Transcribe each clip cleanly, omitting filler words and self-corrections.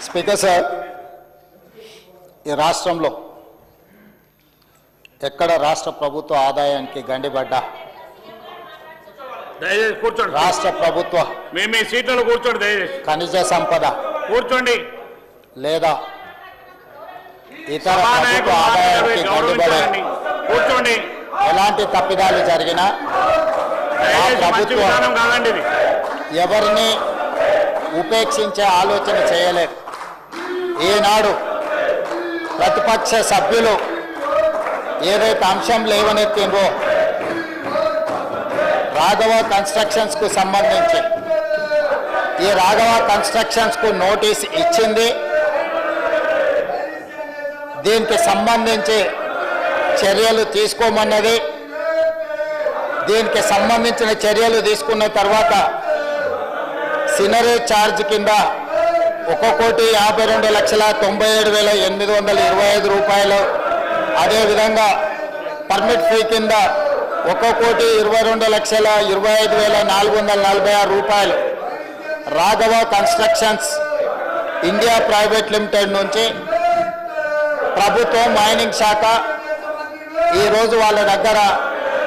Speaker sir, ఈ రాష్ట్రంలో ఎక్కడ రాష్ట్ర ప్రభుత్వ ఆదాయానికి గండిబడ్డా దయచేసి కూర్చోండి. రాష్ట్ర ప్రభుత్వ మీ సీట్లలో కూర్చోండి. దయచేసి ఖనిజ సంపద కూర్చోండి. లేదా ఇతర ప్రభుత్వ ఆదాయానికి గండిబడే కూర్చోండి. ఎలాంటి తప్పిదాలు జరిగినా ఆ ప్రభుత్వం కాదండి ఇది. ఎవరిని ఉపేక్షించే ఆలోచన చేయలేదు. ఈనాడు ప్రతిపక్ష సభ్యులు ఏదైతే అంశం లేవనెత్తిందో రాఘవ కన్స్ట్రక్షన్స్కు సంబంధించి ఈ రాఘవ కన్స్ట్రక్షన్స్కు నోటీస్ ఇచ్చింది. దీనికి సంబంధించి చర్యలు తీసుకోమన్నది. దీనికి సంబంధించిన చర్యలు తీసుకున్న తర్వాత సినరేజ్ ఛార్జ్ కింద 1,52,97,825 రూపాయలు, అదేవిధంగా పర్మిట్ ఫీ కింద 1,22,25,446 రూపాయలు Raghava constructions India private limited నుంచి ప్రభుత్వం మైనింగ్ శాఖ ఈరోజు వాళ్ళ దగ్గర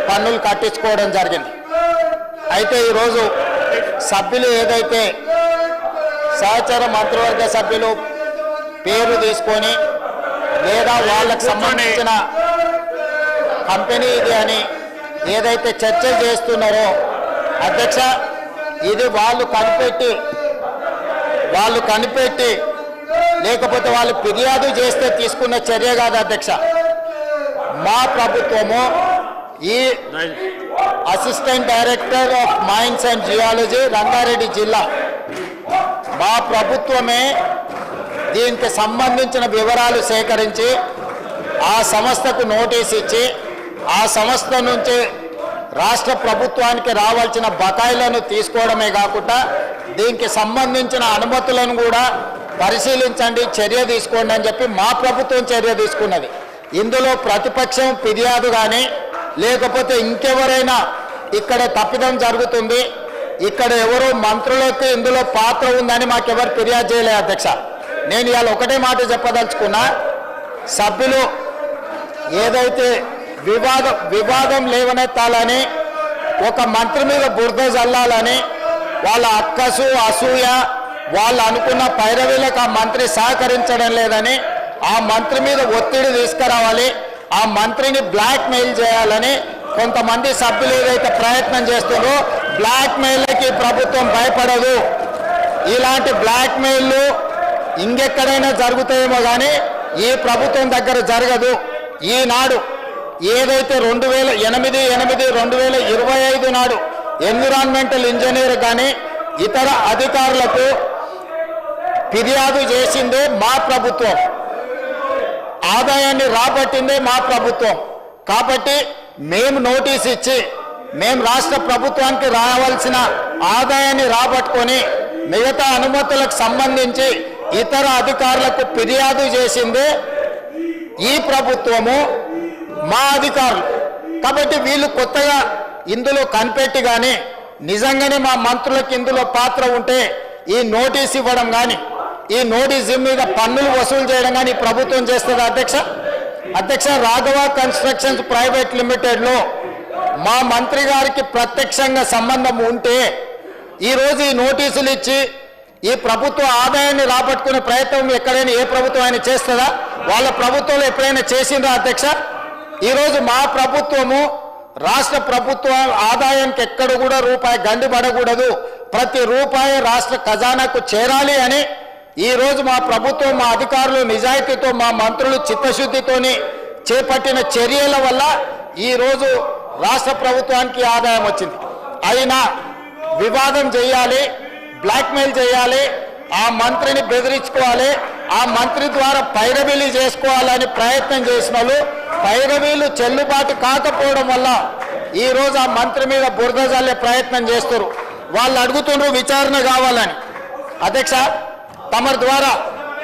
పన్నులు కట్టించుకోవడం జరిగింది. అయితే ఈరోజు సభ్యులు ఏదైతే సహచర మంత్రివర్గ సభ్యులు పేరు తీసుకొని లేదా వాళ్ళకు సంబంధించిన కంపెనీ ఇది అని ఏదైతే చర్చ చేస్తున్నారో అధ్యక్ష, ఇది వాళ్ళు కనిపెట్టి లేకపోతే వాళ్ళు ఫిర్యాదు చేస్తే తీసుకున్న చర్య కాదు అధ్యక్ష. మా ప్రభుత్వము ఈ assistant director of mines and geology Rangareddy జిల్లా మా ప్రభుత్వమే దీనికి సంబంధించిన వివరాలు సేకరించి ఆ సంస్థకు నోటీస్ ఇచ్చి ఆ సంస్థ నుంచి రాష్ట్ర ప్రభుత్వానికి రావాల్సిన బకాయిలను తీసుకోవడమే కాకుండా దీనికి సంబంధించిన అనుమతులను కూడా పరిశీలించండి, చర్య తీసుకోండి అని చెప్పి మా ప్రభుత్వం చర్య తీసుకున్నది. ఇందులో ప్రతిపక్షం ఫిర్యాదు కానీ లేకపోతే ఇంకెవరైనా ఇక్కడ తప్పిదం జరుగుతుంది, ఇక్కడ ఎవరో మంత్రులకు ఇందులో పాత్ర ఉందని మాకెవరు ఫిర్యాదు చేయలేదు అధ్యక్ష. నేను ఇవాళ ఒకటే మాట చెప్పదలుచుకున్నా, సభ్యులు ఏదైతే వివాదం లేవనెత్తాలని ఒక మంత్రి మీద బురద జల్లాలని వాళ్ళ అక్కసు అసూయ వాళ్ళు అనుకున్న పైరవీలకు ఆ మంత్రి సహకరించడం లేదని ఆ మంత్రి మీద ఒత్తిడి తీసుకురావాలి, ఆ మంత్రిని బ్లాక్ మెయిల్ చేయాలని కొంతమంది సభ్యులు ఏదైతే ప్రయత్నం చేస్తున్నారో బ్లాక్ మెయిల్కి ప్రభుత్వం భయపడదు. ఇలాంటి బ్లాక్ మెయిల్లు ఇంకెక్కడైనా జరుగుతాయేమో కానీ ఈ ప్రభుత్వం దగ్గర జరగదు. ఈనాడు ఏదైతే 2008-2025 నాడు ఎన్విరాన్మెంటల్ ఇంజనీర్ కానీ ఇతర అధికారులకు ఫిర్యాదు చేసిందే మా ప్రభుత్వం, ఆదాయాన్ని రాబట్టిందే మా ప్రభుత్వం. కాబట్టి మేము నోటీస్ ఇచ్చి మేము రాష్ట్ర ప్రభుత్వానికి రావాల్సిన ఆదాయాన్ని రాబట్టుకొని మిగతా అనుమతులకు సంబంధించి ఇతర అధికారులకు ఫిర్యాదు చేసిందే ఈ ప్రభుత్వము, మా అధికారులు. కాబట్టి వీళ్ళు కొత్తగా ఇందులో కనిపెట్టి కానీ నిజంగానే మా మంత్రులకు ఇందులో పాత్ర ఉంటే ఈ నోటీస్ ఇవ్వడం కానీ ఈ నోటీస్ మీద పన్నులు వసూలు చేయడం కానీ ప్రభుత్వం చేస్తుంది అధ్యక్ష. రాఘవ కన్స్ట్రక్షన్స్ ప్రైవేట్ లిమిటెడ్లో మా మంత్రి గారికి ప్రత్యక్షంగా సంబంధం ఉంటే ఈరోజు ఈ నోటీసులు ఇచ్చి ఈ ప్రభుత్వ ఆదాయాన్ని రాబట్టుకునే ప్రయత్నం ఎక్కడైనా ఏ ప్రభుత్వం అయినా చేస్తుందా? వాళ్ళ ప్రభుత్వంలో ఎప్పుడైనా చేసిందా అధ్యక్ష? ఈరోజు మా ప్రభుత్వము రాష్ట్ర ప్రభుత్వ ఆదాయానికి ఎక్కడ కూడా రూపాయి గండిపడకూడదు, ప్రతి రూపాయి రాష్ట్ర ఖజానాకు చేరాలి అని ఈరోజు మా ప్రభుత్వం, మా అధికారులు నిజాయితీతో, మా మంత్రులు చిత్తశుద్ధితోని చేపట్టిన చర్యల వల్ల ఈరోజు రాష్ట్ర ప్రభుత్వానికి ఆదాయం వచ్చింది. అయినా వివాదం చేయాలి, బ్లాక్మెయిల్ చేయాలి, ఆ మంత్రిని బెదిరించుకోవాలి, ఆ మంత్రి ద్వారా పైరవీలు చేసుకోవాలని ప్రయత్నం చేసిన వాళ్ళు పైరవీలు చెల్లుబాటు కాకపోవడం వల్ల ఈరోజు ఆ మంత్రి మీద బురద జల్లే ప్రయత్నం చేస్తారు. వాళ్ళు అడుగుతున్నారు విచారణ కావాలని. అధ్యక్ష, తమరి ద్వారా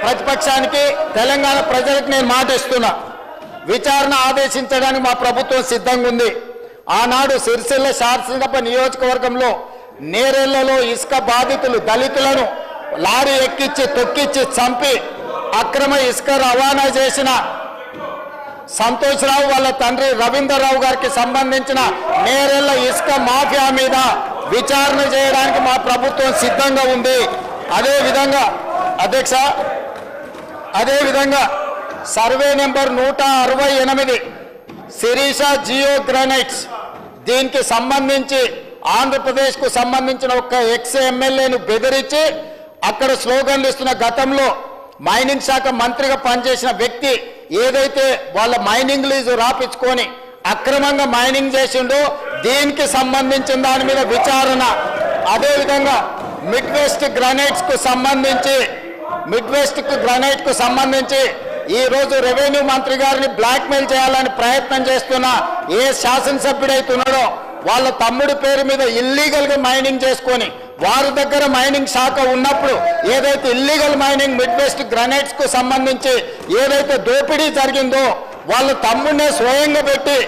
ప్రతిపక్షానికి తెలంగాణ ప్రజలకు నేను మాట ఇస్తున్నా, విచారణ ఆదేశించడానికి మా ప్రభుత్వం సిద్ధంగా ఉంది. ఆనాడు సిరిసిల్ల శాసనసభ నియోజకవర్గంలో నేరెళ్లలో ఇసుక బాధితులు దళితులను లారీ ఎక్కించి తొక్కిచ్చి చంపి అక్రమ ఇసుక రవాణా చేసిన సంతోష్ రావు వాళ్ళ తండ్రి రవీందర్ రావు గారికి సంబంధించిన నేరెళ్ల ఇసుక మాఫియా మీద విచారణ చేయడానికి మా ప్రభుత్వం సిద్ధంగా ఉంది. అదేవిధంగా అధ్యక్ష, అదేవిధంగా survey number 168 Sirisha Geo granites, దీనికి సంబంధించి ఆంధ్రప్రదేశ్కు సంబంధించిన ఒక ఎక్స్ ఎమ్మెల్యేను బెదిరించి అక్కడ స్లోగన్లు ఇస్తున్న గతంలో మైనింగ్ శాఖ మంత్రిగా పనిచేసిన వ్యక్తి ఏదైతే వాళ్ళ మైనింగ్ లీజు రాపించుకొని అక్రమంగా మైనింగ్ చేసిండో దీనికి సంబంధించిన దాని మీద విచారణ. అదేవిధంగా మిడ్ వెస్ట్ గ్రానైట్స్ కు సంబంధించి ఈ రోజు రెవెన్యూ మంత్రి గారిని బ్లాక్మెయిల్ చేయాలని ప్రయత్నం చేస్తున్న ఏ శాసనసభ్యుడైతున్నాడో వాళ్ళ తమ్ముడి పేరు మీద ఇల్లీగల్ గా మైనింగ్ చేసుకొని వారి దగ్గర మైనింగ్ శాఖ ఉన్నప్పుడు ఏదైతే illegal mining mid west granites కు సంబంధించి ఏదైతే దోపిడీ జరిగిందో వాళ్ళ తమ్ముడినే స్వయంగా పెట్టి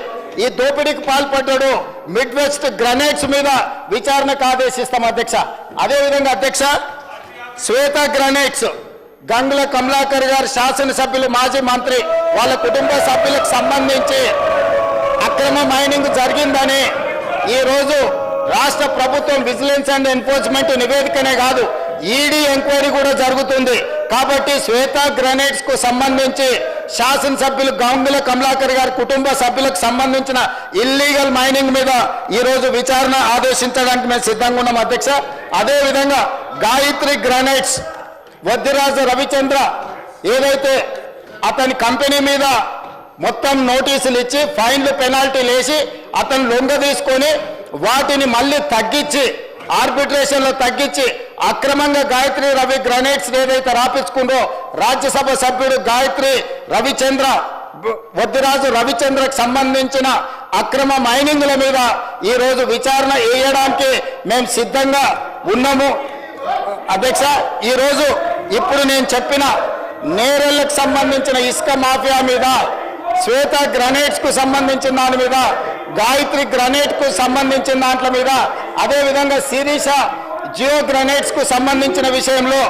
ఈ దోపిడీకి పాల్పడ్డాడు. మిడ్ వెస్ట్ గ్రానైట్స్ మీద విచారణకు ఆదేశిస్తాం అధ్యక్ష. అదేవిధంగా అధ్యక్ష, శ్వేత గ్రానైట్స్ గంగుల కమలాకర్ గారు శాసనసభ్యులు మాజీ మంత్రి వాళ్ళ కుటుంబ సభ్యులకు సంబంధించి అక్రమ మైనింగ్ జరిగిందని ఈరోజు రాష్ట్ర ప్రభుత్వం విజిలెన్స్ అండ్ ఎన్ఫోర్స్మెంట్ నివేదికనే కాదు ఈడీ ఎంక్వైరీ కూడా జరుగుతుంది. కాబట్టి శ్వేత గ్రానైట్స్ కు సంబంధించి శాసనసభ్యులు గంగుల కమలాకర్ గారి కుటుంబ సభ్యులకు సంబంధించిన ఇల్లీగల్ మైనింగ్ మీద ఈ రోజు విచారణ ఆదేశించడానికి మేము సిద్ధంగా ఉన్నాం అధ్యక్ష. అదేవిధంగా గాయత్రి గ్రానైట్స్ వద్దిరాజ రవిచంద్ర ఏదైతే అతని కంపెనీ మీద మొత్తం నోటీసులు ఇచ్చి ఫైన్లు పెనాల్టీలు వేసి అతను లొంగ తీసుకొని వాటిని మళ్ళీ తగ్గించి ఆర్బిట్రేషన్లో తగ్గించి అక్రమంగా గాయత్రి రవి గ్రానైట్స్ ఏదైతే రాపించుకుందో రాజ్యసభ సభ్యుడు గాయత్రి రవిచంద్ర వద్దిరాజు రవిచంద్రకు సంబంధించిన అక్రమ మైనింగ్ల మీద ఈ రోజు విచారణ వేయడానికి మేము సిద్ధంగా ఉన్నాము అధ్యక్ష. ఈరోజు ఇప్పుడు నేను చెప్పిన నేరెళ్లకు సంబంధించిన ఇసుక మాఫియా మీద, శ్వేత గ్రానైట్స్ కు సంబంధించిన దాని మీద, గాయత్రి గ్రానైట్ కు సంబంధించిన దాంట్ల మీద, అదేవిధంగా శిరీష జియో గ్రానైట్స్ కు సంబంధించిన విషయంలో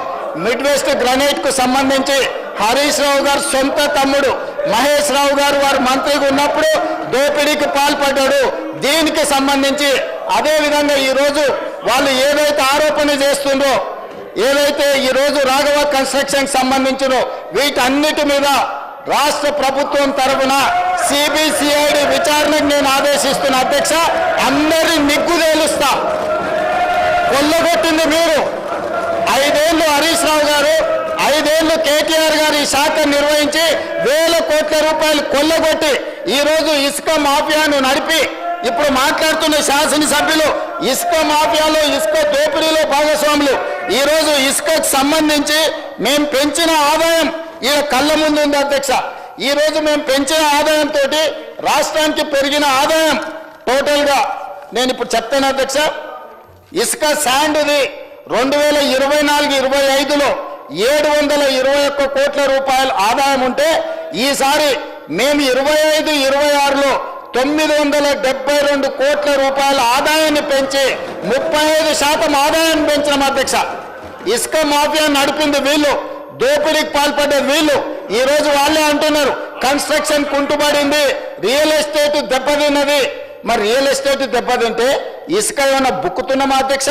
మిడ్ వెస్ట్ గ్రానైట్ కు సంబంధించి హరీష్ రావు గారు సొంత తమ్ముడు మహేష్ రావు గారు వారు మంత్రిగా ఉన్నప్పుడు దోపిడీకి పాల్పడ్డాడు. దీనికి సంబంధించి అదేవిధంగా ఈరోజు వాళ్ళు ఏదైతే ఆరోపణ చేస్తుందో, ఏదైతే ఈరోజు రాఘవ కన్స్ట్రక్షన్ సంబంధించినో వీటన్నిటి మీద రాష్ట్ర ప్రభుత్వం తరఫున సిబిసిఐడి విచారణకు నేను ఆదేశిస్తున్న అధ్యక్ష. అందరి నిగ్గు తేలుస్తా. కొల్లగొట్టింది మీరు. 5 ఏళ్ళు హరీష్ రావు గారు, 5 ఏళ్ళు కేటీఆర్ గారు ఈ శాఖ నిర్వహించి వేల కోట్ల రూపాయలు కొల్లగొట్టి ఈరోజు ఇసుక మాఫియాను నడిపి ఇప్పుడు మాట్లాడుతున్న శాసనసభ్యులు ఇసుక మాఫియాలో ఇసుక దోపిడీలో భాగస్వాములు. ఈరోజు ఇసుకకు సంబంధించి మేము పెంచిన ఆదాయం ఈ కళ్ళ ముందు ఉంది అధ్యక్ష. ఈరోజు మేము పెంచిన ఆదాయంతో రాష్ట్రానికి పెరిగిన ఆదాయం టోటల్గా నేను ఇప్పుడు చెప్తాను అధ్యక్ష. ఇసుక శాండ్ది 2024-25లో 721 కోట్ల రూపాయల ఆదాయం ఉంటే ఈసారి మేము 25-26లో 972 కోట్ల రూపాయల ఆదాయాన్ని పెంచి 35% ఆదాయాన్ని పెంచిన అధ్యక్ష. ఇసుక మాఫియా నడిపింది వీళ్ళు, దోపిడీకి పాల్పడ్డది వీళ్ళు. ఈ రోజు వాళ్ళే అంటున్నారు కన్స్ట్రక్షన్ కుంటుపడింది, రియల్ ఎస్టేట్ దెబ్బతిన్నది. మరి రియల్ ఎస్టేట్ దెబ్బతింటే ఇసుక ఏమన్నా బుక్కుతున్నామా అధ్యక్ష?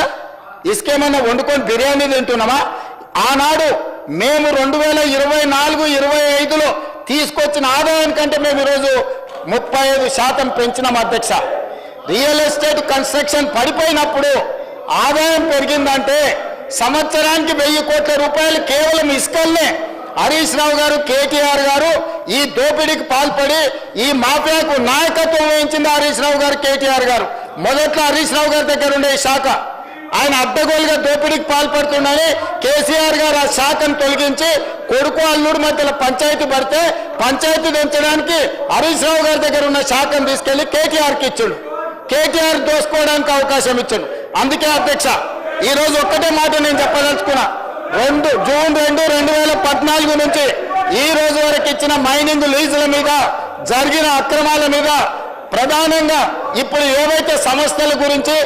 ఇసుక ఏమన్నా వండుకొని బిర్యానీ తింటున్నామా? ఆనాడు మేము 2024-25లో తీసుకొచ్చిన ఆదాయం కంటే మేము ఈరోజు 35% పెంచినాం అధ్యక్ష. రియల్ ఎస్టేట్ కన్స్ట్రక్షన్ పడిపోయినప్పుడు ఆదాయం పెరిగిందంటే సంవత్సరానికి 1000 కోట్ల రూపాయలు కేవలం ఇసుకల్నే. హరీష్ రావు గారు, కేటీఆర్ గారు ఈ దోపిడీకి పాల్పడి ఈ మాఫియాకు నాయకత్వం వహించింది హరీష్ రావు గారు, కేటీఆర్ గారు. మొదట్లో హరీష్ రావు గారి దగ్గర ఉండే ఈ శాఖ ఆయన అడ్డగోలుగా దోపిడీకి పాల్పడుతుండని కేసీఆర్ గారు ఆ శాఖను తొలగించి కొడుకు అల్లుడు మధ్యలో పంచాయతీ పడితే పంచాయతీ పెంచడానికి హరీష్ రావు గారి దగ్గర ఉన్న శాఖను తీసుకెళ్లి కేటీఆర్కి ఇచ్చాడు. కేటీఆర్ దోసుకోవడానికి అవకాశం ఇచ్చాడు. అందుకే అధ్యక్ష ఈ రోజు ఒక్కటే మాట నేను చెప్పదలుచుకున్నా. జూన్ 2, 2014 నుంచి ఈ రోజు వరకు ఇచ్చిన మైనింగ్ లీజుల మీద జరిగిన అక్రమాల మీద ప్రధానంగా ఇప్పుడు ఏవైతే సంస్థల గురించి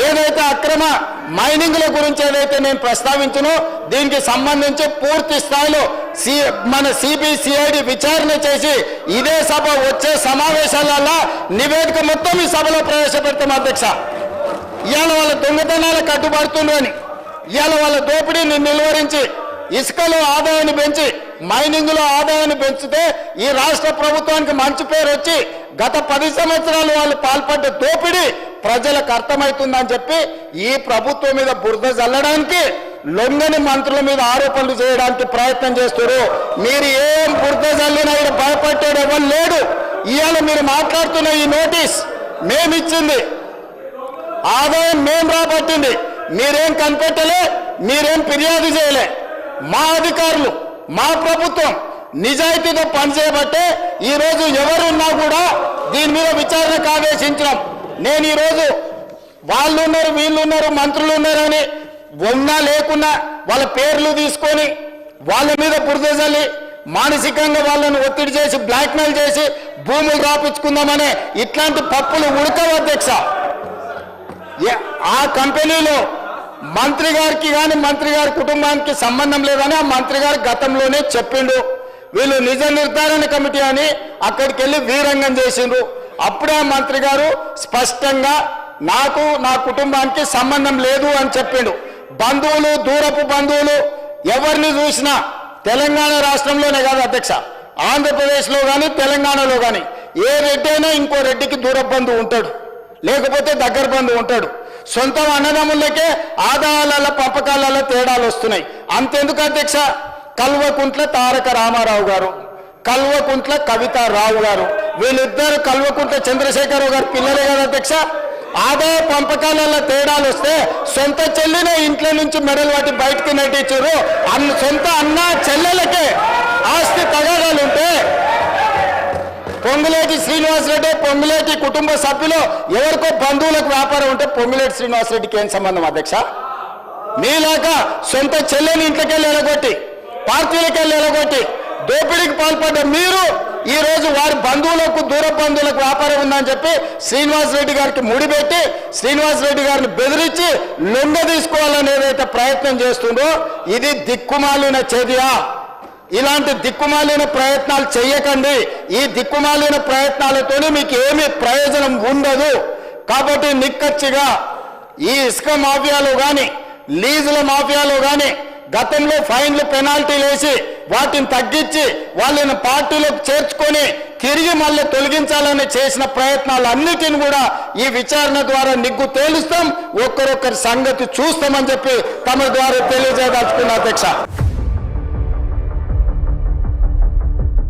ఏదైతే అక్రమ మైనింగ్ల గురించి ఏదైతే నేను ప్రస్తావించునో దీనికి సంబంధించి పూర్తి స్థాయిలో మన సిబిసిఐడి విచారణ చేసి ఇదే సభ వచ్చే సమావేశాలలో నివేదిక మొత్తం ఈ సభలో ప్రవేశపెడతాం అధ్యక్ష. ఇవాళ వాళ్ళ దొంగతనాలకు కట్టుబడుతుందని, ఇవాళ వాళ్ళ దోపిడీని నిలువరించి ఇసుకలో ఆదాయాన్ని పెంచి మైనింగ్లో ఆదాయాన్ని పెంచితే ఈ రాష్ట్ర ప్రభుత్వానికి మంచి పేరు వచ్చి గత 10 సంవత్సరాలు వాళ్ళు పాల్పడ్డ దోపిడీ ప్రజలకు అర్థమవుతుందని చెప్పి ఈ ప్రభుత్వం మీద బురద జల్లడానికి లొంగని మంత్రుల మీద ఆరోపణలు చేయడానికి ప్రయత్నం చేస్తారు. మీరు ఏం బురద జల్లినా ఇక్కడ భయపడ్డాడు ఎవరు లేడు. ఇవాళ మీరు మాట్లాడుతున్న ఈ నోటీస్ మేమిచ్చింది, ఆదాయం మేం రాబట్టింది, మీరేం కనిపెట్టలే, మీరేం ఫిర్యాదు చేయలే. మా అధికారులు మా ప్రభుత్వం నిజాయితీతో పనిచేయబట్టే ఈరోజు ఎవరున్నా కూడా దీని మీద విచారణకు ఆదేశించడం. నేను ఈరోజు వాళ్ళు ఉన్నారు వీళ్ళు ఉన్నారు మంత్రులు ఉన్నారని ఉన్నా లేకున్నా వాళ్ళ పేర్లు తీసుకొని వాళ్ళ మీద బురద జల్లి మానసికంగా వాళ్ళను ఒత్తిడి చేసి బ్లాక్మెయిల్ చేసి భూములు రాపించుకుందామనే ఇట్లాంటి పప్పులు ఉడకవు అధ్యక్ష. ఆ కంపెనీలో మంత్రి గారికి కానీ మంత్రి గారి కుటుంబానికి సంబంధం లేదని ఆ మంత్రి గారు గతంలోనే చెప్పిండు. వీళ్ళు నిజ నిర్ధారణ కమిటీ అని అక్కడికి వెళ్ళి వీరంగం చేసిండ్రు. అప్పుడే ఆ మంత్రి గారు స్పష్టంగా నాకు నా కుటుంబానికి సంబంధం లేదు అని చెప్పిండు. బంధువులు దూరపు బంధువులు ఎవరిని చూసినా తెలంగాణ రాష్ట్రంలోనే కాదు అధ్యక్ష, ఆంధ్రప్రదేశ్లో కానీ తెలంగాణలో కానీ ఏ రెడ్డి అయినా ఇంకో రెడ్డికి దూర బంధువు ఉంటాడు, లేకపోతే దగ్గర బంధువు ఉంటాడు. సొంత అన్నదమ్ములకే ఆదాయాల పంపకాలలో తేడాలు వస్తున్నాయి. అంతెందుకు అధ్యక్ష, కల్వకుంట్ల తారక రామారావు గారు, కల్వకుంట్ల కవితారావు గారు, వీళ్ళిద్దరు కల్వకుంట్ల చంద్రశేఖరరావు గారు పిల్లలే కదా అధ్యక్ష. ఆదాయ పంపకాలలో తేడాలు వస్తే సొంత చెల్లినే ఇంట్లో నుంచి మెడలు వాటి బయటకు నెట్టించారు. సొంత అన్న చెల్లెలకే ఆస్తి తగాదాలుంటే పొంగులేటి శ్రీనివాసరెడ్డి పొంగులేటి కుటుంబ సభ్యులు ఎవరికో బంధువులకు వ్యాపారం ఉంటే పొంగులేటి శ్రీనివాసరెడ్డికి ఏం సంబంధం అధ్యక్ష? మీలాగా సొంత చెల్లెని ఇంట్లోకి వెళ్ళి ఎలగొట్టి పార్టీలకు వెళ్ళి ఎలగొట్టి దోపిడీకి పాల్పడ్డ మీరు ఈ రోజు వారి బంధువులకు దూర బంధువులకు వ్యాపారం ఉందని చెప్పి శ్రీనివాసరెడ్డి గారికి ముడిపెట్టి శ్రీనివాసరెడ్డి గారిని బెదిరించి లొంగ తీసుకోవాలని ఏదైతే ప్రయత్నం చేస్తుందో ఇది దిక్కుమాలిన చర్య. ఇలాంటి దిక్కుమాలిన ప్రయత్నాలు చేయకండి. ఈ దిక్కుమాలిన ప్రయత్నాలతోనే మీకు ఏమీ ప్రయోజనం ఉండదు. కాబట్టి నిక్కచ్చిగా ఈ ఇసుక మాఫియాలో కానీ లీజుల మాఫియాలో కానీ గతంలో ఫైన్లు పెనాల్టీలు వేసి వాటిని తగ్గించి వాళ్ళని పార్టీలోకి చేర్చుకొని తిరిగి మళ్ళీ తొలగించాలని చేసిన ప్రయత్నాలన్నిటిని కూడా ఈ విచారణ ద్వారా నిగ్గు తేలుస్తాం, ఒక్కరొక్కరి సంగతి చూస్తామని చెప్పి తమ ద్వారా తెలియజేయదలుచుకున్న అధ్యక్ష.